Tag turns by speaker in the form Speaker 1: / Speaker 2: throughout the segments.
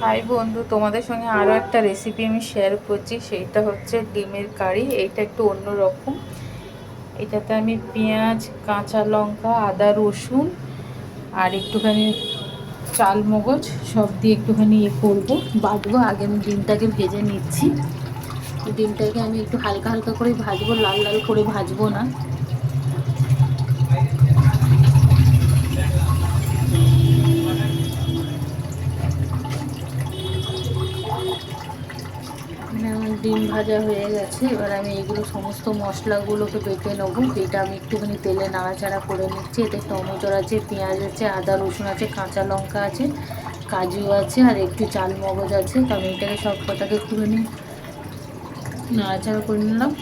Speaker 1: High বন্ধু, তোমাদের সঙ্গে আরও একটা রেসিপি আমি শেয়ার করছি। সেইটা হচ্ছে ডিমের কারি। এইটা একটু অন্য রকম। এটাতে আমি পেঁয়াজ, কাঁচা লঙ্কা, আদা, রসুন আর একটুখানি চালমগজ সব দিয়ে একটুখানি করবো, বাটবো। আগে আমি ডিমটাকে ভেজে নিচ্ছি। ডিমটাকে আমি একটু হালকা হালকা করে ভাজবো, লাল লাল করে ভাজবো না। আমার ডিম ভাজা হয়ে গেছে। এবার আমি এইগুলো সমস্ত মশলাগুলোকে বেটে নেবো। এটা আমি একটুখানি তেলে নাড়াচাড়া করে নিচ্ছি। এতে টমেটোর আছে, পেঁয়াজ আছে, আদা রসুন আছে, কাঁচা লঙ্কা আছে, কাজু আছে আর একটু চালমগজ আছে। তো আমি এটাকে সব কটাকে একটুখানি নাড়াচাড়া করে নিলাম।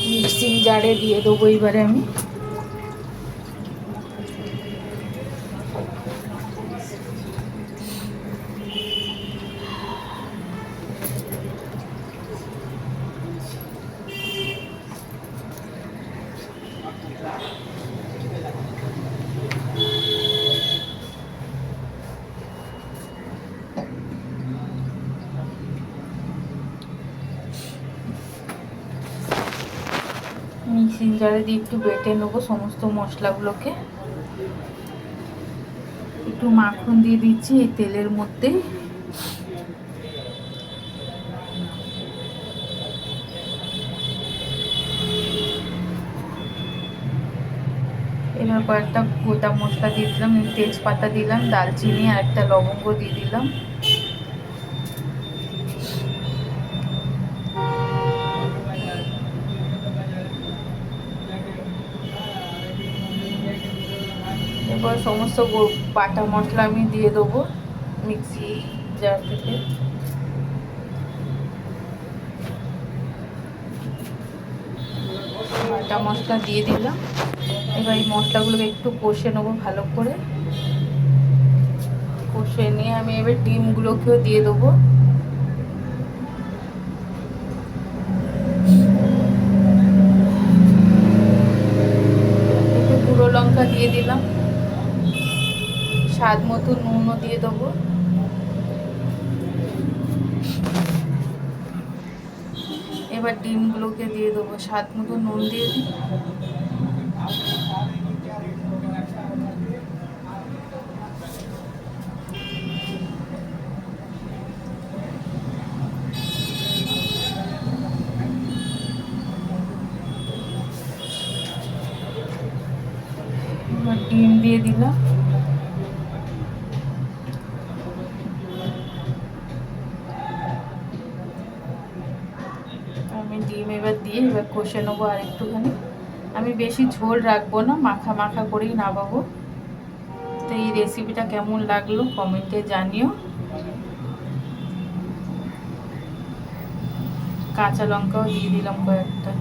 Speaker 1: মিক্সিং জারে দিয়ে দেবো এবারে আমি। মিক্সিং জারে দিয়ে একটু বেটে নেবো সমস্ত মশলাগুলোকে। একটু মাখন দিয়ে দিচ্ছি এই তেলের মধ্যে। এবার কয়েকটা গোটা মশলা দিয়ে দিলাম, তেজপাতা দিলাম, দালচিনি আর একটা লবঙ্গ দিয়ে দিলাম। এরপর সমস্ত বাটা মশলা আমি দিয়ে দেবো মিক্সি জার থেকে। বাটা মশলা দিয়ে দিলাম। এবার এই মশলাগুলোকে একটু কষে নেবো ভালো করে। কষে নিয়ে আমি এবার ডিমগুলোকেও দিয়ে দেবো। একটু গুঁড়ো লঙ্কা দিয়ে দিলাম, স্বাদ মতো নুনও দিয়ে দেবো। এবার ডিমগুলোকে দিয়ে দেবো, স্বাদ মতো নুন দিয়ে দিই। এবার ডিম দিয়ে দিলাম। আমি ডিম এবার দিয়ে এবার কষে নেবো আর একটুখানি। আমি বেশি ঝোল রাখবো না, মাখা মাখা করেই নামাবো। তো এই রেসিপিটা কেমন লাগলো কমেন্টে জানিও। কাঁচা লঙ্কাও দিয়ে দিলাম কয়েকটা।